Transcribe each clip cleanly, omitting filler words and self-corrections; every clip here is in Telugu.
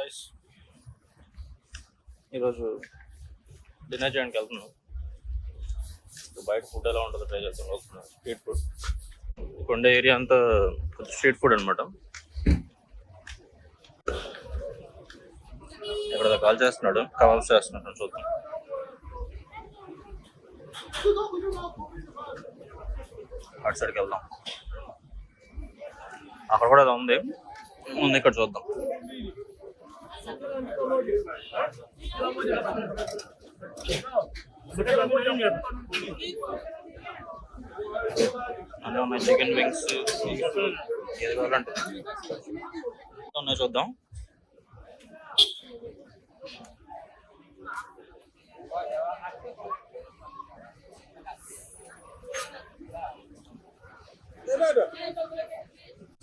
గైస్, ఈరోజు డిన్నర్ చేయడానికి వెళ్తున్నాం. బయట ఫుడ్ ఎలా ఉంటుందో ట్రై చేస్తాం. Street food. కొండ ఏరియా అంతా స్ట్రీట్ ఫుడ్ అనమాట. ఇక్కడ కాల్ చేస్తున్నాడు, కబాబ్స్ చేస్తున్నాడు. చూద్దాం. అటు సైడ్కి వెళ్దాం. అక్కడ కూడా ఉంది, ముందు ఇక్కడ చూద్దాం. అన్నీ ఉన్నాయి. చికెన్ వింగ్స్ ఏది కావాలంటే ఉన్నాయి, చూద్దాం.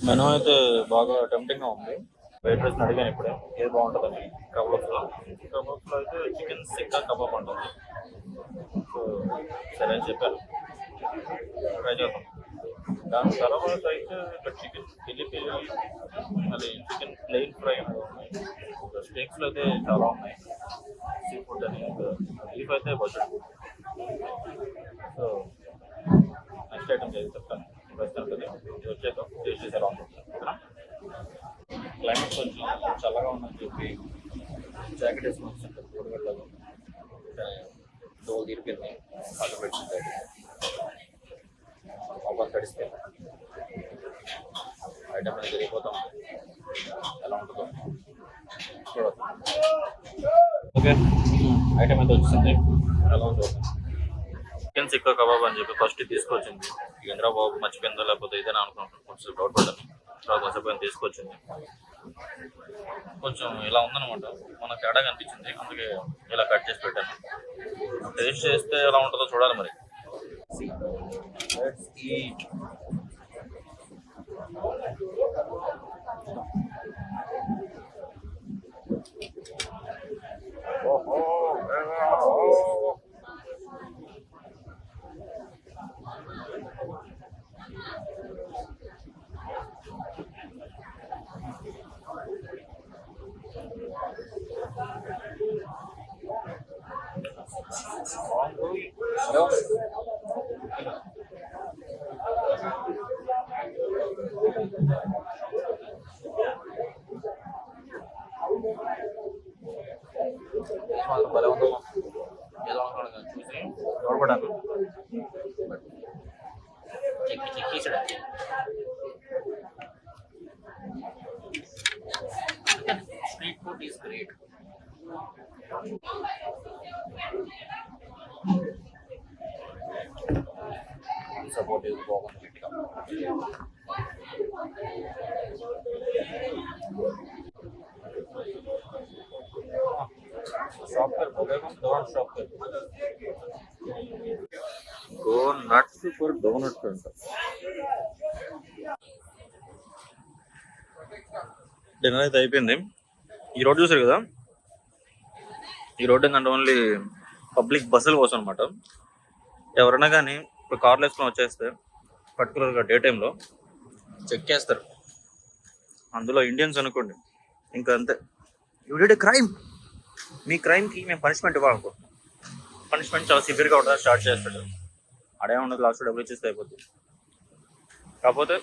మెనూ అయితే బాగా టెంప్టింగ్గా ఉంది. వెయిటర్స్ అడిగాను ఇప్పుడే ఏది బాగుంటుందని. కబాబ్స్లో అయితే చికెన్ సిక్కా కబాబ్ ఉంటుంది. సో సరే అని చెప్పారు, ట్రై చేద్దాం. దాని తర్వాత అయితే ఇక్కడ చికెన్ పిల్లి మళ్ళీ చికెన్ ప్లెయిన్ ఫ్రై ఉన్నాయి. స్టేక్స్లో అయితే చాలా ఉన్నాయి. సీ ఫుడ్ అని బీఫ్ అయితే బడ్జెట్. సో నెక్స్ట్ ఐటమ్ చేసి చెప్తాను. వచ్చాక టేస్ట్ చేసి ఎలా ఉంటుంది. క్లైమేట్ కొంచెం చల్లగా ఉందని చెప్పి జాకెట్ వేసుకొని వచ్చింది. కూరగాయలు దోలు తీరిపోయింది, కళ్ళు పెట్టింది. మొబైల్ తడిస్తే ఐటమ్ అనేది తిరిగిపోతాం. ఎలా ఉంటుందో చూడవచ్చు. ఓకే, ఐటమ్ అయితే వచ్చింది. ఎలా ఉంటుంది చికెన్ సిక్కా కబాబ్ అని చెప్పి ఫస్ట్ తీసుకొచ్చింది. ఇంద్రా బాబు మర్చిపోయిందో లేకపోతే ఇదేనా అనుకుంటున్నాను. కొంచెం డౌట్ పడ్డాను. తర్వాత కొంచెం తీసుకొచ్చింది. కొంచెం ఇలా ఉందన్నమాట. మనకు తేడా కనిపించింది, అందుకే ఇలా కట్ చేసి పెట్టాను. టేస్ట్ చేస్తే ఎలా ఉంటుందో చూడాలి మరి. భలే ఉందమ్మా. ఏదో అనుకోవడం చూసి చూడబడ్డాను. చెక్కిసాడు. Street food is great. Support ఇది బాగుంది గట్టిగా. शॉप पर बोलेगा डोनट शॉप पर गो नट्स फॉर डोनट्स अंట. డిన్నర్ అయితే అయిపోయింది. ఈ రోడ్ చూసారు కదా, ఈ రోడ్ ఏంటంటే ఓన్లీ పబ్లిక్ బస్సుల కోసం అనమాట. ఎవరైనా కానీ ఇప్పుడు కార్లు వేసుకొని వచ్చేస్తే పర్టికులర్గా డే టైంలో చెక్ చేస్తారు. అందులో ఇండియన్స్ అనుకోండి, ఇంకా అంతే. యూ డిడ్ ఎ క్రైమ్, మీ క్రైమ్కి మేము పనిష్మెంట్ ఇవ్వాలనుకో. పనిష్మెంట్ చాలా సివియర్గా ఉంటుంది. స్టార్ట్ చేస్తాడు, అడే ఉండదు. లాస్ట్ డబ్బులు ఇచ్చేస్తే అయిపోతుంది. కాకపోతే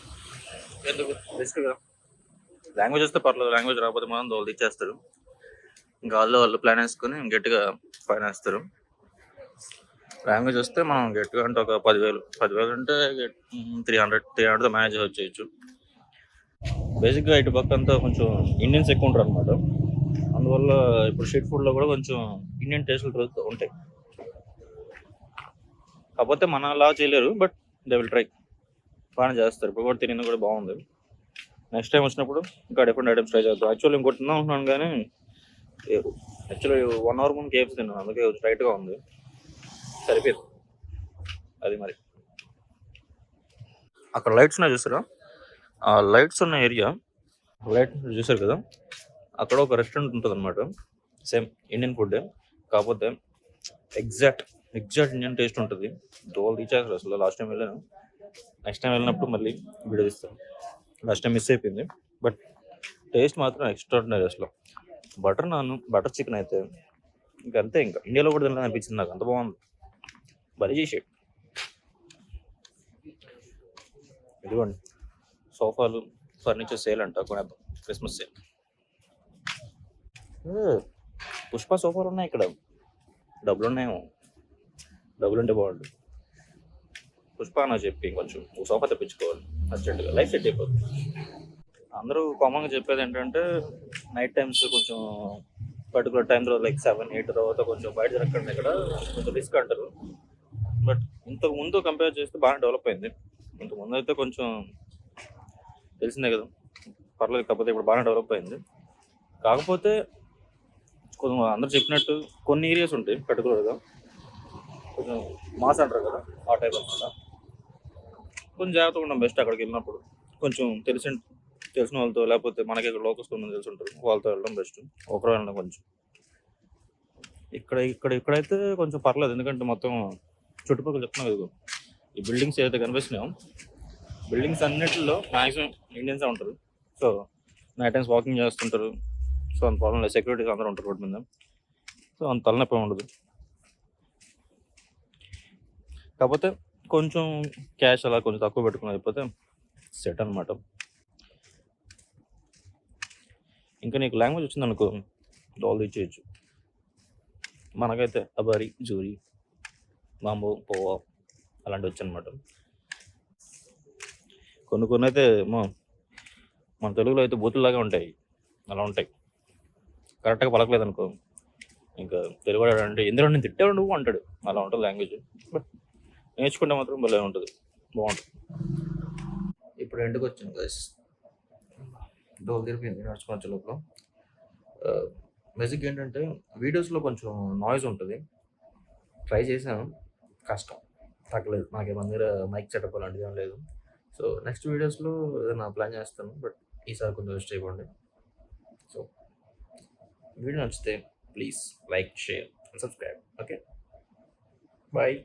ఎందుకు రిస్క్ కదా. లాంగ్వేజ్ వస్తే పర్లేదు, లాంగ్వేజ్ రాకపోతే మనం వాళ్ళు ఇచ్చేస్తారు. ఇంకా వాళ్ళు ప్లాన్ వేసుకొని గట్టిగా ఫైన్ వేస్తారు. లాంగ్వేజ్ వస్తే మనం గట్టిగా అంటే ఒక 10,000 అంటే 300తో మేనేజ్ చేయొచ్చు. బేసిక్గా ఇటు పక్క అంతా కొంచెం ఇండియన్స్ ఎక్కువ ఉంటారు అనమాట. అందువల్ల ఇప్పుడు స్ట్రీట్ ఫుడ్లో కూడా కొంచెం ఇండియన్ టేస్ట్లు ఉంటాయి. కాకపోతే మన అలా చేయలేరు, బట్ దే విల్ ట్రై. బాగానే చేస్తారు. ఇప్పుడు కూడా తినేది కూడా బాగుంది. నెక్స్ట్ టైం వచ్చినప్పుడు ఇంకా డిఫరెంట్ ఐటమ్స్ ట్రై చేద్దాం. యాక్చువల్లీ ఇంకోటి తిందాం అనుకున్నాను, కానీ యాక్చువల్లీ 1 hour ముందు కేఎఫ్సీ తిన్నాను, అందుకే స్ట్రైట్గా ఉంది. సరిపోయింది అది. మరి అక్కడ లైట్స్ ఉన్నాయి చూసారా, ఆ లైట్స్ ఉన్న ఏరియా లైట్ చూసారు కదా, అక్కడ ఒక రెస్టారెంట్ ఉంటుంది అనమాట. సేమ్ ఇండియన్ ఫుడ్, కాకపోతే ఎగ్జాక్ట్ ఇండియన్ టేస్ట్ ఉంటుంది. దోలు తీసేస్తారు అసలు. లాస్ట్ టైం వెళ్ళాను, నెక్స్ట్ టైం వెళ్ళినప్పుడు మళ్ళీ వీడియో తీస్తాను. లాస్ట్ టైం మిస్ అయిపోయింది, బట్ టేస్ట్ మాత్రం ఎక్స్ట్రాడినరీ అసలు. బటర్ నాన్, బటర్ చికెన్ అయితే ఇంకా అంతే. ఇంకా ఇండియాలో కూడా తినాలని అనిపించింది నాకు, అంత బాగుంది. భలే చేసాడు. ఇదిగోండి సోఫాలు, ఫర్నిచర్ సేల్ అంట, కొనేద్దాం. Christmas sale. పుష్ప సోఫాలు ఉన్నాయి ఇక్కడ. డబ్బులు ఉన్నాయేమో, డబ్బులు ఉంటే బాగుండు. పుష్ప నాకు చెప్పి కొంచెం సోఫా తెప్పించుకోవాలి అర్జెంటుగా, లైఫ్ సెట్ అయిపోతుంది. అందరూ కామన్గా చెప్పేది ఏంటంటే నైట్ టైమ్స్ కొంచెం పర్టికులర్ టైం తర్వాత లైక్ 7-8 తర్వాత కొంచెం బయట తిరగకండి, ఇక్కడ కొంచెం రిస్క్ అంటారు. బట్ ఇంతకు ముందు కంపేర్ చేస్తే బాగా డెవలప్ అయింది. ఇంతకు ముందు అయితే కొంచెం తెలిసిందే కదా, పర్లేదు. కాకపోతే ఇప్పుడు బాగా డెవలప్ అయింది. కాకపోతే కొంచెం అందరు చెప్పినట్టు కొన్ని ఏరియాస్ ఉంటాయి పర్టికులర్గా కొంచెం మాస్ అంటారు కదా, ఆ టైప్ అనమాట. కొంచెం జాగ్రత్తగా ఉండడం బెస్ట్ అక్కడికి వెళ్ళినప్పుడు. కొంచెం తెలిసిన వాళ్ళతో, లేకపోతే మనకి ఇక్కడ లోకల్స్ ఉన్న తెలిసి ఉంటారు, వాళ్ళతో వెళ్ళడం బెస్ట్. ఒకరు వెళ్ళడం కొంచెం ఇక్కడైతే కొంచెం పర్లేదు, ఎందుకంటే మొత్తం చుట్టుపక్కల చెప్తున్నాం కదా, ఈ బిల్డింగ్స్ ఏదైతే కనిపిస్తున్నాయో బిల్డింగ్స్ అన్నిటిలో మ్యాక్సిమం ఇండియన్సే ఉంటారు. సో నైట్ టైమ్స్ వాకింగ్ చేస్తుంటారు. సో అంత ప్రాబ్లం లేదు, సెక్యూరిటీస్ అందరూ ఉంటారు రోడ్డు మీద. సో అంత తలనొప్పి ఉండదు. కాకపోతే కొంచెం క్యాష్ అలా కొంచెం తక్కువ పెట్టుకుని అయిపోతే సెట్ అనమాట. ఇంకా నీకు లాంగ్వేజ్ వచ్చింది అనుకో, డాల్ ఇచ్చేయచ్చు. మనకైతే అబారి, జూరి, మాంబో, పోవా అలాంటివి వచ్చనమాట. కొన్ని అయితే మన తెలుగులో అయితే బూతుల్లాగా ఉంటాయి, అలా ఉంటాయి. కరెక్ట్గా పలకలేదు అనుకో, ఇంకా తెలుగు అంటే ఎందులో నేను తిట్టావు నువ్వు అంటాడు, అలా ఉంటుంది లాంగ్వేజ్. బట్ నేర్చుకుంటే మాత్రం భలే ఉంటుంది, బాగుంటుంది. ఇప్పుడు ఎండుకు వచ్చాను గైస్, డోల్ తిరిపింది నడుచుకోవచ్చు లోపల. బేసిక్ ఏంటంటే వీడియోస్లో కొంచెం నాయిస్ ఉంటుంది, ట్రై చేశాను, కష్టం, తగ్గలేదు. నాకు మన దగ్గర మైక్ సెటప్ అలాంటిది ఏం లేదు. సో నెక్స్ట్ వీడియోస్లో ఏదైనా ప్లాన్ చేస్తాను, బట్ ఈసారి కొంచెం రెస్ట్ అయిపోండి. సో వీడియో నచ్చితే please like, share, subscribe. Okay, bye.